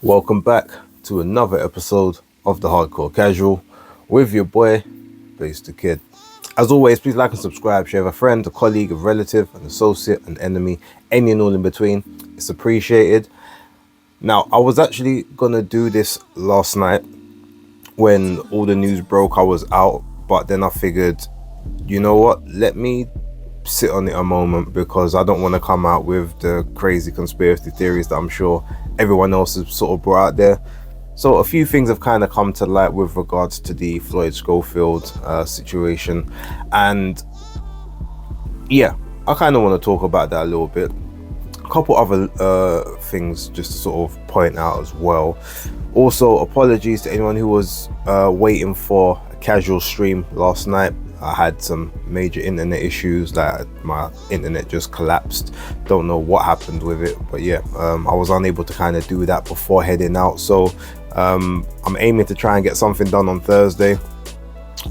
Welcome back to another episode of the Hardcore Casual with your boy, Base the Kid. As always, please like and subscribe, share with a friend, a colleague, a relative, an associate, an enemy, any and all in between. It's appreciated. Now, I was actually gonna do this last night when all the news broke. I was out, but then I figured, you know what? Let me sit on it a moment because I don't want to come out with the crazy conspiracy theories that I'm sure everyone else has sort of brought out there. So a few things have kind of come to light with regards to the Floyd Schofield situation, and yeah, I kind of want to talk about that a little bit. A couple other things just to sort of point out as well. Also, apologies to anyone who was waiting for a casual stream last night. I had some major internet issues, like my internet just collapsed. Don't know what happened with it, but yeah, I was unable to kind of do that before heading out. So I'm aiming to try and get something done on Thursday.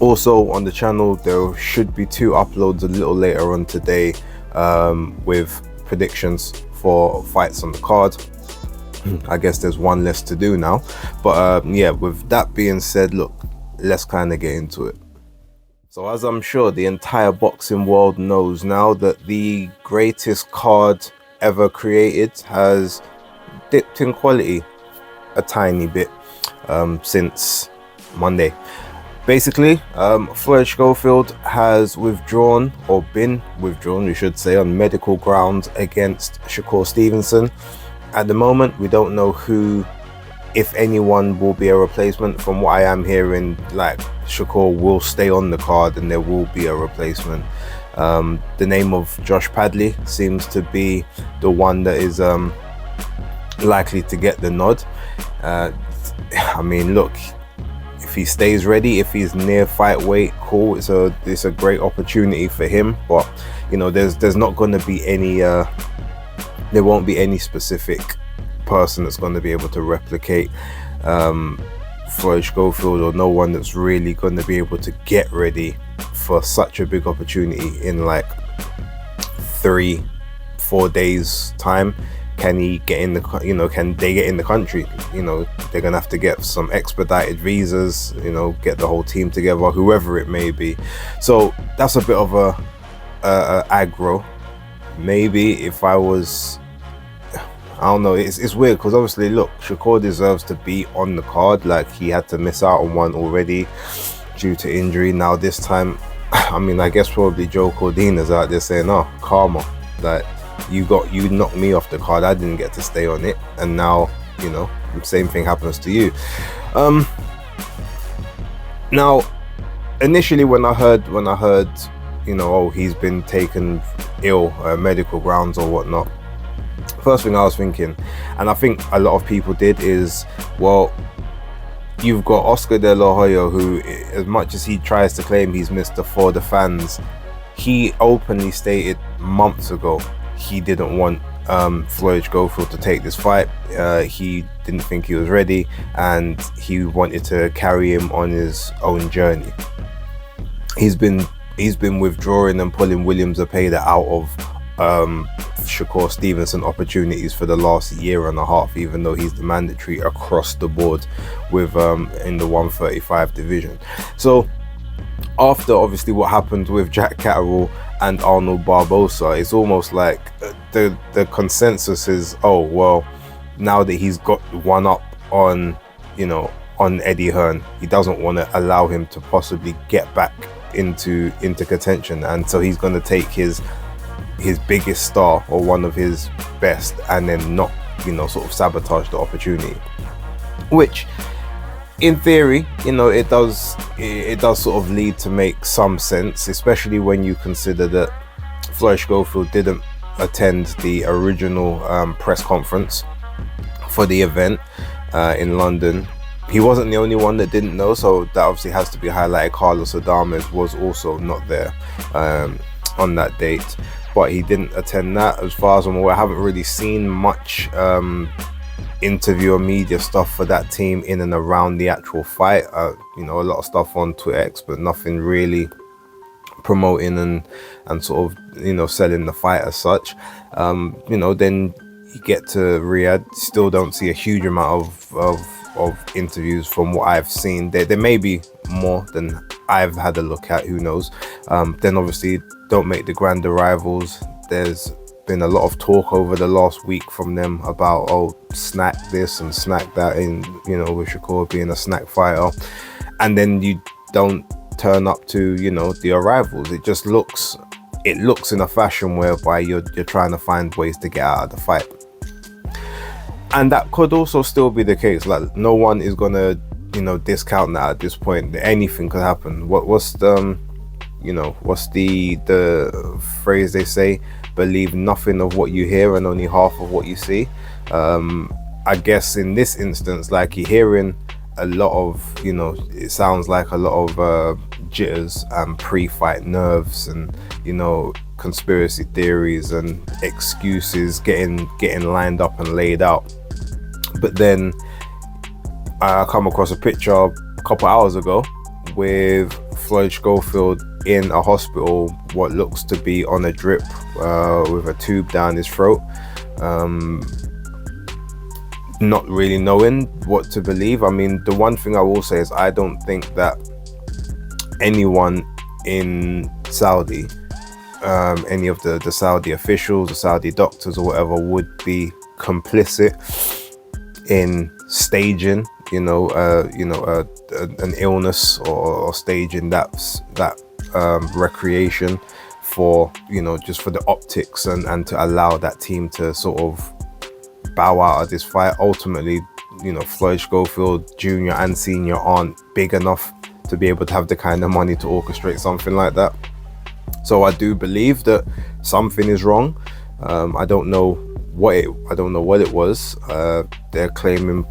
Also on the channel, there should be 2 uploads a little later on today with predictions for fights on the card. I guess there's one less to do now, but yeah, with that being said, look, let's kind of get into it. So as I'm sure the entire boxing world knows now, that the greatest card ever created has dipped in quality a tiny bit since Monday. Basically, Floyd Schofield has withdrawn, or been withdrawn, we should say, on medical grounds against Shakur Stevenson. At the moment, we don't know who, if anyone, will be a replacement. From what I am hearing, like, Shakur will stay on the card and there will be a replacement. The name of Josh Padley seems to be the one that is likely to get the nod. I mean, look, if he stays ready, if he's near fight weight, cool. It's a great opportunity for him. But you know, there's not going to be any there won't be any specific person that's going to be able to replicate Floyd Schofield, or no one that's really going to be able to get ready for such a big opportunity in like 3-4 days time. Can he get in the, can they get in the country? You know, they're gonna have to get some expedited visas, you know, get the whole team together, whoever it may be. So that's a bit of a aggro. Maybe if I was, I don't know, it's weird because obviously, look, Shakur deserves to be on the card. Like, he had to miss out on one already due to injury. Now this time, I mean, I guess probably Joe Cordina's out there saying, oh, karma, like, you knocked me off the card, I didn't get to stay on it, and now, you know, the same thing happens to you. Now, initially when I heard, you know, oh, he's been taken ill, medical grounds or whatnot, first thing I was thinking, and I think a lot of people did, is, well, you've got Oscar De La Hoya, who, as much as he tries to claim he's Mr. For the fans, he openly stated months ago he didn't want Floyd Schofield to take this fight. He didn't think he was ready, and he wanted to carry him on his own journey. He's been withdrawing and pulling Williams Zepeda out of Shakur Stevenson opportunities for the last year and a half, even though he's the mandatory across the board with in the 135 division. So after obviously what happened with Jack Catterall and Arnold Barbosa, it's almost like the consensus is, oh well, now that he's got one up on, you know, on Eddie Hearn, he doesn't want to allow him to possibly get back into contention, and so he's going to take his biggest star, or one of his best, and then not, you know, sort of sabotage the opportunity, which in theory, you know, it does sort of lead to make some sense, especially when you consider that Floyd Schofield didn't attend the original press conference for the event in London. He wasn't the only one that didn't know, so that obviously has to be highlighted. Carlos Adames was also not there on that date, but he didn't attend that. As far as I'm aware, I haven't really seen much interview or media stuff for that team in and around the actual fight. You know, a lot of stuff on Twitter X, but nothing really promoting and sort of, you know, selling the fight as such. You know, then you get to Riyadh, still don't see a huge amount of interviews from what I've seen. There may be more than I've had a look at, who knows. Then obviously don't make the grand arrivals. There's been a lot of talk over the last week from them about, oh, snack this and snack that, in, you know, with Shakur being a snack fighter, and then you don't turn up to, you know, the arrivals. It looks in a fashion whereby you're trying to find ways to get out of the fight, and that could also still be the case. Like, no one is gonna, you know, discount that at this point. Anything could happen. What's the phrase they say? Believe nothing of what you hear and only half of what you see. I guess in this instance, like, you're hearing a lot of, you know, it sounds like a lot of jitters and pre-fight nerves, and, you know, conspiracy theories and excuses getting lined up and laid out. But then I come across a picture a couple hours ago with Floyd Schofield in a hospital, what looks to be on a drip, with a tube down his throat. Not really knowing what to believe. I mean, the one thing I will say is I don't think that anyone in Saudi, any of the Saudi officials, the Saudi doctors or whatever, would be complicit in staging, an illness, or staging that recreation for, you know, just for the optics, and to allow that team to sort of bow out of this fight. Ultimately, you know, Floyd Schofield Jr. and Senior aren't big enough to be able to have the kind of money to orchestrate something like that. So I do believe that something is wrong. I don't know what it was. They're claiming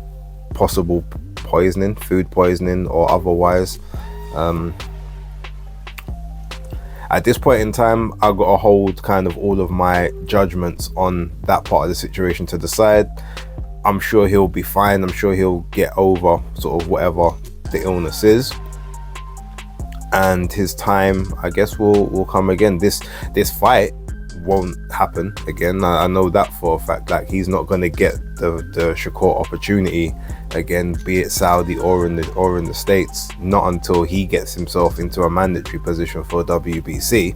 possible poisoning, food poisoning or otherwise. At this point in time, I've got to hold kind of all of my judgments on that part of the situation to the side. I'm sure he'll be fine. I'm sure he'll get over sort of whatever the illness is, and his time, I guess, will come again. This fight won't happen again. I know that for a fact. Like, he's not going to get the Shakur opportunity again, be it Saudi or in the States, not until he gets himself into a mandatory position for WBC.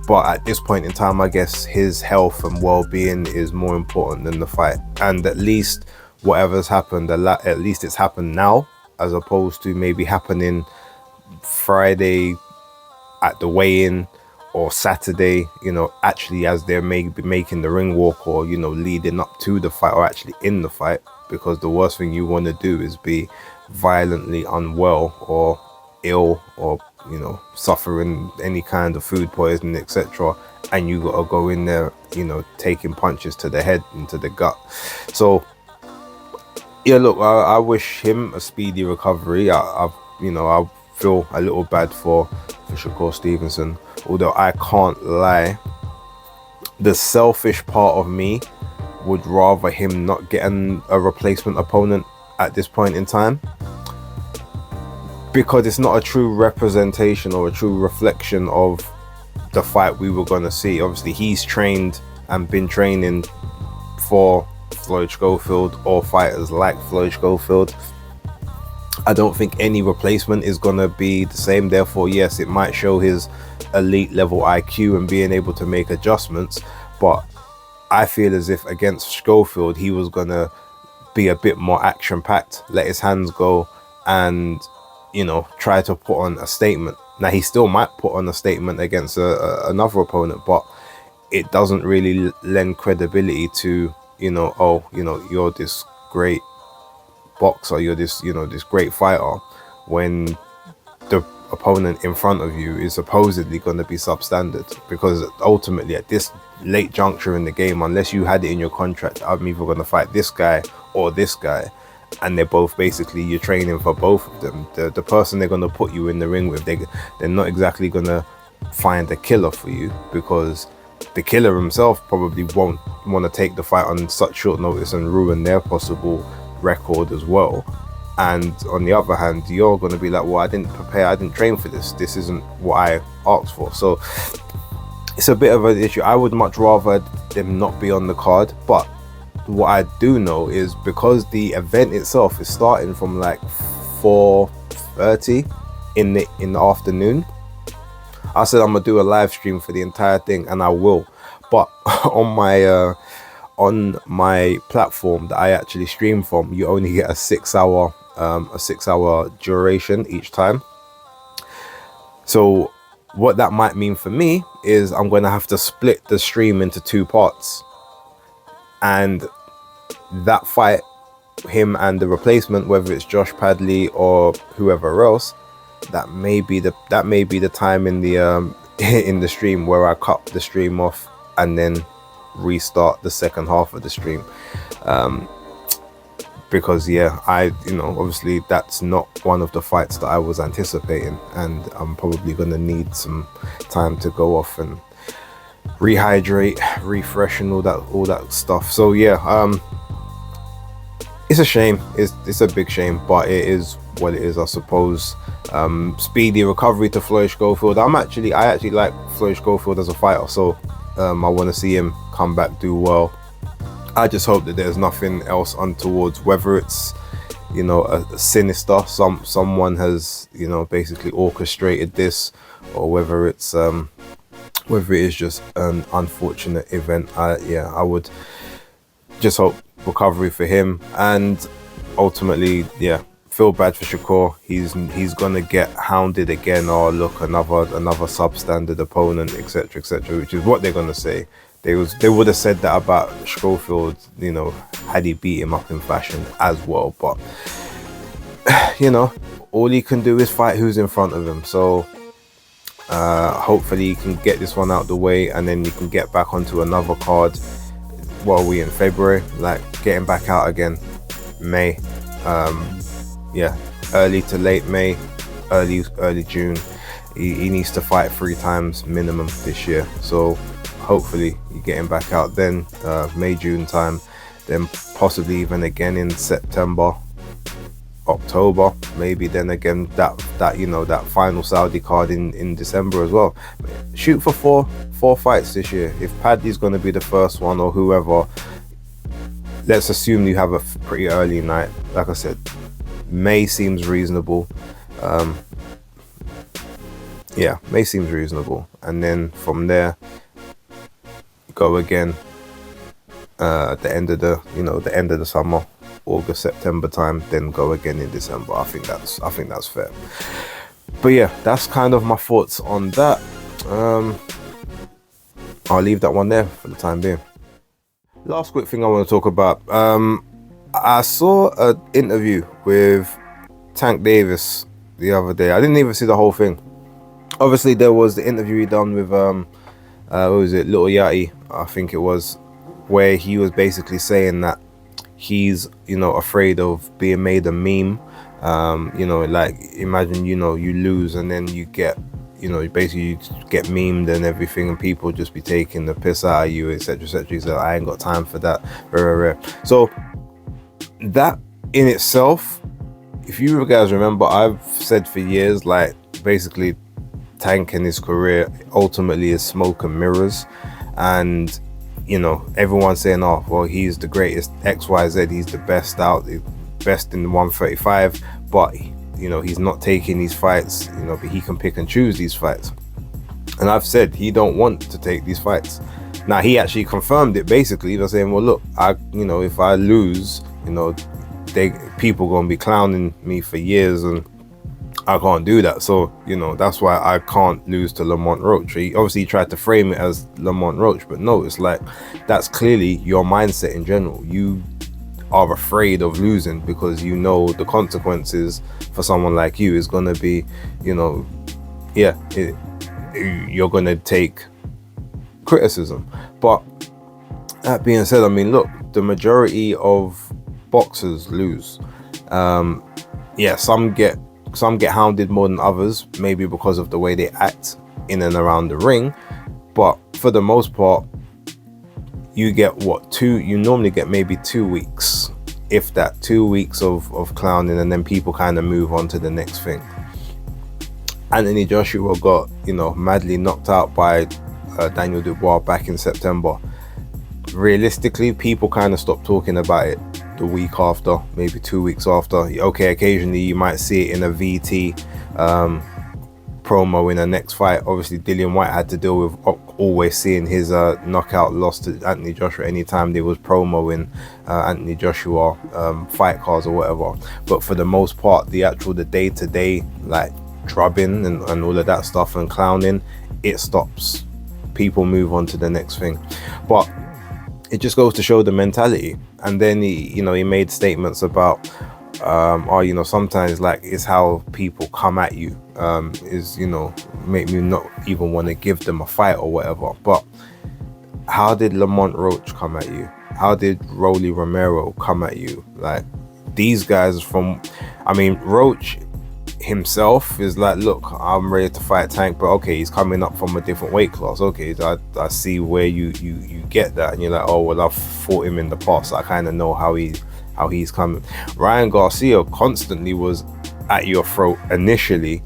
But at this point in time, I guess his health and well-being is more important than the fight. And at least whatever's happened, at least it's happened now, as opposed to maybe happening Friday at the weigh-in, or Saturday, you know, actually as they're maybe making the ring walk, or, you know, leading up to the fight, or actually in the fight. Because the worst thing you want to do is be violently unwell or ill, or, you know, suffering any kind of food poisoning, etc., and you gotta go in there, you know, taking punches to the head, into the gut. So yeah, look, I wish him a speedy recovery. I feel a little bad for Shakur Stevenson, although I can't lie, the selfish part of me would rather him not getting a replacement opponent at this point in time, because it's not a true representation or a true reflection of the fight we were going to see. Obviously, he's trained and been training for Floyd Schofield, or fighters like Floyd Schofield. I don't think any replacement is going to be the same. Therefore, yes, it might show his elite level IQ and being able to make adjustments, but I feel as if against Schofield, he was going to be a bit more action-packed, let his hands go, and, you know, try to put on a statement. Now, he still might put on a statement against another opponent, but it doesn't really lend credibility to, you know, oh, you know, you're this great boxer, you're this, you know, this great fighter, when the opponent in front of you is supposedly going to be substandard. Because ultimately, at this late juncture in the game, unless you had it in your contract, I'm either going to fight this guy or this guy, and they're both basically, you're training for both of them, the person they're going to put you in the ring with, they're not exactly going to find a killer for you, because the killer himself probably won't want to take the fight on such short notice and ruin their possible record as well. And on the other hand, you're going to be like, well, I didn't prepare, I didn't train for this, this isn't what I asked for. So it's a bit of an issue. I would much rather them not be on the card. But what I do know is, because the event itself is starting from like 4:30 in the afternoon, I said I'm gonna do a live stream for the entire thing, and I will. But on my platform that I actually stream from, you only get a 6-hour duration each time. So what that might mean for me is I'm going to have to split the stream into 2 parts, and that fight, him and the replacement, whether it's Josh Padley or whoever else, that may be the time in the in the stream where I cut the stream off and then restart the second half of the stream, because obviously that's not one of the fights that I was anticipating, and I'm probably gonna need some time to go off and rehydrate, refresh, and all that stuff. So it's a shame. It's a big shame, but it is what it is, I suppose. Speedy recovery to Floyd Schofield. I actually like Floyd Schofield as a fighter, so I want to see him come back, do well. I just hope that there's nothing else untowards, whether it's a sinister, someone has basically orchestrated this, or whether it is just an unfortunate event. I would just hope recovery for him, and ultimately feel bad for Shakur. He's gonna get hounded again, or look, another substandard opponent, etc., which is what they're gonna say. They would have said that about Scofield, had he beat him up in fashion as well. But all he can do is fight who's in front of him. So hopefully he can get this one out the way, and then you can get back onto another card. Well, we in February, like getting back out again, May, early to late May, early June. He needs to fight 3 times minimum this year. So hopefully you're getting back out then, May, June time, then possibly even again in September, October, maybe then again that final Saudi card in December as well. Shoot for four fights this year. If Paddy's going to be the first one, or whoever, let's assume you have a pretty early night. Like I said, May seems reasonable. May seems reasonable, and then from there go again the end of the summer, August, September time, then go again in December. I think that's fair. But that's kind of my thoughts on that. I'll leave that one there for the time being. Last quick thing I want to talk about. I saw an interview with Tank Davis the other day. I didn't even see the whole thing. Obviously, there was the interview he done with what was it, Little Yachty, I think it was, where he was basically saying that he's afraid of being made a meme. Like, imagine you lose, and then you get basically you get memed and everything, and people just be taking the piss out of you, etc. He said, I ain't got time for that. So that in itself, if you guys remember, I've said for years, like, basically Tank in his career ultimately is smoke and mirrors, and everyone's saying, oh well, he's the greatest XYZ, he's the best out, best in the 135, but he's not taking these fights, but he can pick and choose these fights. And I've said he don't want to take these fights. Now he confirmed it, basically by saying, well look, if I lose, people gonna be clowning me for years, and I can't do that. So that's why I can't lose to Lamont Roach. He obviously tried to frame it as Lamont Roach, but no, it's like, that's clearly your mindset in general. You are afraid of losing because the consequences for someone like you is gonna be, you're gonna take criticism. But that being said, I mean, look, the majority of boxers lose. Some get hounded more than others, maybe because of the way they act in and around the ring, but for the most part, you get you normally get maybe 2 weeks, if that, 2 weeks of clowning, and then people kind of move on to the next thing. Anthony Joshua got madly knocked out by Daniel Dubois back in September. realistically, people kind of stopped talking about it the week after, maybe 2 weeks after. Okay, occasionally you might see it in a VT promo in the next fight. Obviously, Dillian White had to deal with always seeing his knockout loss to Anthony Joshua anytime there was promo in Anthony Joshua fight cards or whatever. But for the most part, the day-to-day like drubbing and all of that stuff and clowning, it stops. People move on to the next thing. But it just goes to show the mentality. And then he made statements about sometimes like it's how people come at you make me not even want to give them a fight or whatever. But how did Lamont Roach come at you? How did Rolly Romero come at you? Like, these guys Roach himself is like, look, I'm ready to fight Tank, but okay, he's coming up from a different weight class. Okay, I see where you get that, and you're like, oh well, I've fought him in the past, so I kind of know how he's coming. Ryan Garcia constantly was at your throat initially,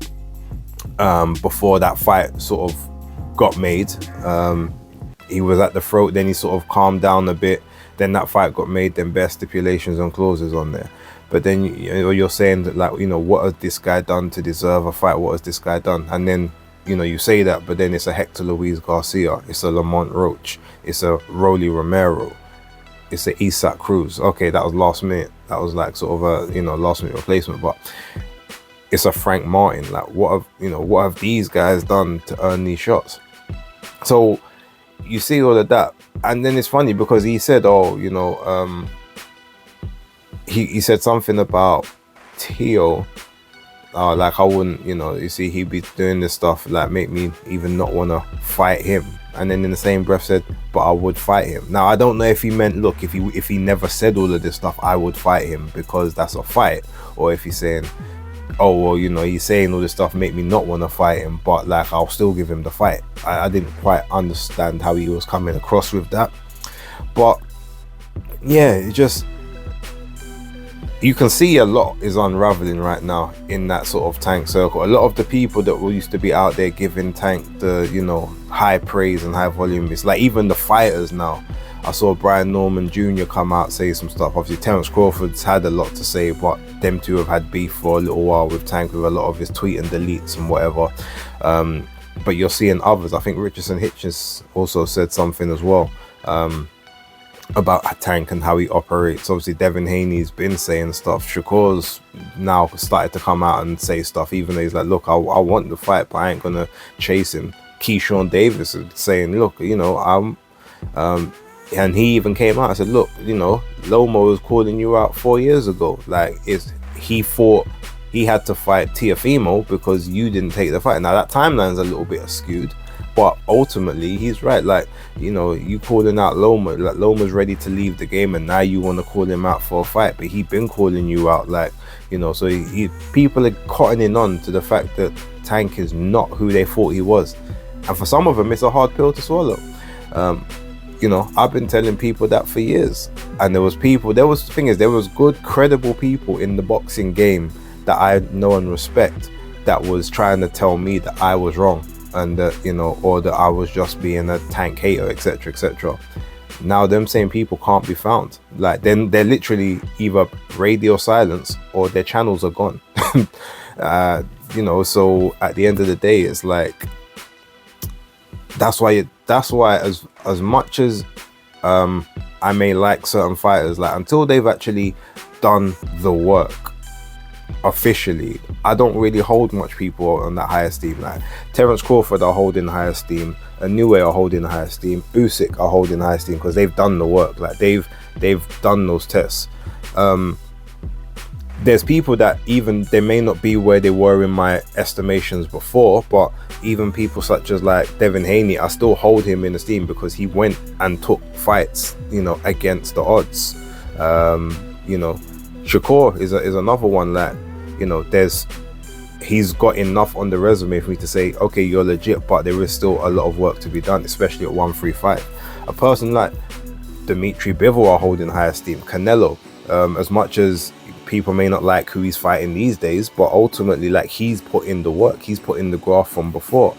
before that fight sort of got made. He was at the throat, then he sort of calmed down a bit, then that fight got made, then bare stipulations and clauses on there. But then you're saying that, like, what has this guy done to deserve a fight? What has this guy done? And then you say that, but then it's a Hector Luis Garcia, it's a Lamont Roach, it's a Rolly Romero, it's a Isaac Cruz. Okay, that was last minute. That was like sort of a last minute replacement, but it's a Frank Martin. Like, what have these guys done to earn these shots? So you see all of that, and then it's funny because he said, he said something about Tio, like, I wouldn't, you see, he'd be doing this stuff like make me even not want to fight him. And then in the same breath said, but I would fight him. Now, I don't know if he meant, look, if he never said all of this stuff, I would fight him because that's a fight, or if he's saying, oh well, he's saying all this stuff make me not want to fight him, but like, I'll still give him the fight. I didn't quite understand how he was coming across with that, but yeah, it just, you can see a lot is unraveling right now in that sort of Tank circle. A lot of the people that used to be out there giving Tank the high praise and high volume, it's like even the fighters now. I saw Brian Norman Jr. come out, say some stuff. Obviously Terence Crawford's had a lot to say, but them two have had beef for a little while with Tank, with a lot of his tweet and deletes and whatever. But you're seeing others. I think Richardson Hitchens also said something as well, about Tank and how he operates. Obviously Devin Haney's been saying stuff. Shakur's now started to come out and say stuff, even though he's like, look, I want the fight, but I ain't gonna chase him. Keyshawn Davis is saying, look, I'm and he even came out and said, look, Lomo was calling you out 4 years ago. Like, he had to fight Teofimo because you didn't take the fight. Now that timeline's a little bit skewed, but ultimately he's right. Like, you calling out Loma, like Loma's ready to leave the game, and now you want to call him out for a fight, but he been calling you out, like, so people are cottoning on to the fact that Tank is not who they thought he was, and for some of them it's a hard pill to swallow. I've been telling people that for years, and there was good credible people in the boxing game that I know and respect that was trying to tell me that I was wrong, and that or that I was just being a Tank hater, etc, etc. Now them same people can't be found. Like, then they're literally either radio silence or their channels are gone. So at the end of the day, it's like, that's why as much as I may like certain fighters, like, until they've actually done the work officially, I don't really hold much people on that high esteem. Like Terence Crawford I hold in high esteem, Inoue I hold in high esteem, Usyk I hold in high esteem, because they've done the work. Like, they've done those tests. There's people that even they may not be where they were in my estimations before, but even people such as like Devin Haney, I still hold him in esteem because he went and took fights, against the odds. Shakur is another one that, he's got enough on the resume for me to say, okay, you're legit, but there is still a lot of work to be done, especially at 135. A person like Dimitri Bivol I hold in high esteem. Canelo, as much as people may not like who he's fighting these days, but ultimately, like, he's put in the work, he's put in the graft from before.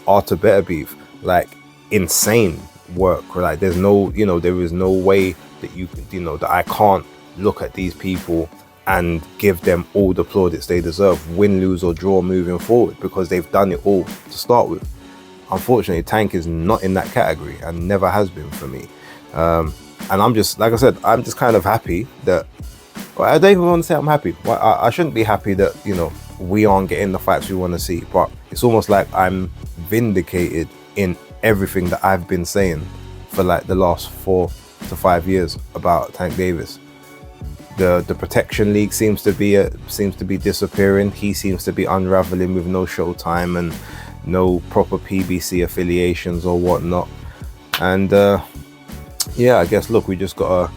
Artur Beterbiev, like, insane work. Like there's no, there is no way that that I can't look at these people and give them all the plaudits they deserve, win, lose or draw moving forward, because they've done it all to start with. Unfortunately, Tank is not in that category and never has been for me. And I'm just, like I said, I'm just kind of happy that, well, I don't even want to say I'm happy. Well, I shouldn't be happy that, we aren't getting the fights we want to see, but it's almost like I'm vindicated in everything that I've been saying for like the last 4 to 5 years about Tank Davis. The protection league seems to be disappearing. He seems to be unraveling with no Showtime and no proper PBC affiliations or whatnot. And yeah, I guess, look, we just gotta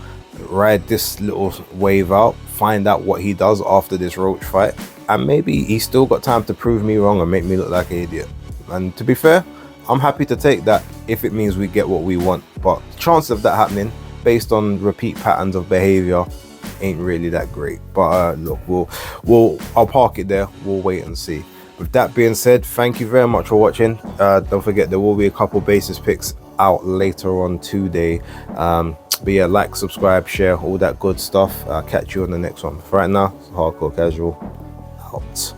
ride this little wave out, find out what he does after this Roach fight, and maybe he's still got time to prove me wrong and make me look like an idiot. And to be fair, I'm happy to take that if it means we get what we want, but the chance of that happening based on repeat patterns of behavior ain't really that great. But look, I'll park it there. We'll wait and see. With that being said, thank you very much for watching. Don't forget, there will be a couple basis picks out later on today. But yeah, like, subscribe, share, all that good stuff. Catch you on the next one. For right now, Hardcore Casual out.